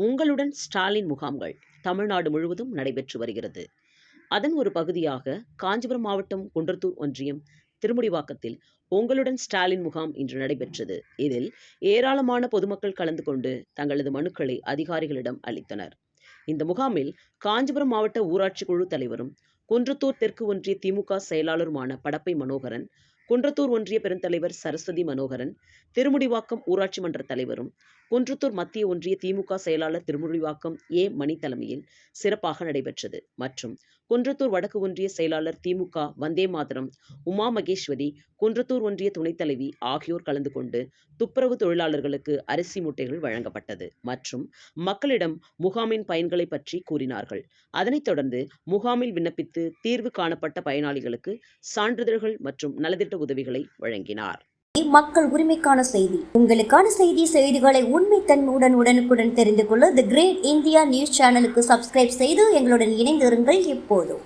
உங்களுடன் ஸ்டாலின் முகாம்கள் தமிழ்நாடு முழுவதும் நடைபெற்று வருகிறது. அதன் ஒரு பகுதியாக காஞ்சிபுரம் மாவட்டம் குன்றத்தூர் ஒன்றியம் திருமுடிவாக்கத்தில் உங்களுடன் ஸ்டாலின் முகாம் இன்று நடைபெற்றது. இதில் ஏராளமான பொதுமக்கள் கலந்து கொண்டு தங்களது மனுக்களை அதிகாரிகளிடம் அளித்தனர். இந்த முகாமில் காஞ்சிபுரம் மாவட்ட ஊராட்சி குழு தலைவரும் குன்றத்தூர் தெற்கு ஒன்றிய திமுக செயலாளருமான படப்பை மனோகரன், குன்றத்தூர் ஒன்றிய பெருந்தலைவர் சரஸ்வதி மனோகரன், திருமுடிவாக்கம் ஊராட்சி மன்ற தலைவரும் குன்றத்தூர் மத்திய ஒன்றிய திமுக செயலாளர் திருமுடிவாக்கம் மணி தலைமையில் சிறப்பாக நடைபெற்றது. மற்றும் குன்றத்தூர் வடக்கு ஒன்றிய செயலாளர் திமுக வந்தே மாதரம் உமா மகேஸ்வரி, குன்றத்தூர் ஒன்றிய துணைத் தலைவி ஆகியோர் கலந்து கொண்டு துப்புரவு தொழிலாளர்களுக்கு அரிசி மூட்டைகள் வழங்கப்பட்டது மற்றும் மக்களிடம் முகாமின் பயன்களை பற்றி கூறினார்கள். அதனைத் தொடர்ந்து முகாமில் விண்ணப்பித்து தீர்வு காணப்பட்ட பயனாளிகளுக்கு சான்றிதழ்கள் மற்றும் நலத்திட்ட உதவிகளை வழங்கினார். மக்கள் உரிமைக்கான செய்தி. உங்களுக்கான செய்திகளை உண்மைத்தன்மையுடன் உடனுக்குடன் தெரிந்து கொள்ள தி கிரேட் இந்தியா நியூஸ் சேனலுக்கு சப்ஸ்கிரைப் செய்து எங்களுடன் இணைந்திருங்கள் எப்போதும்.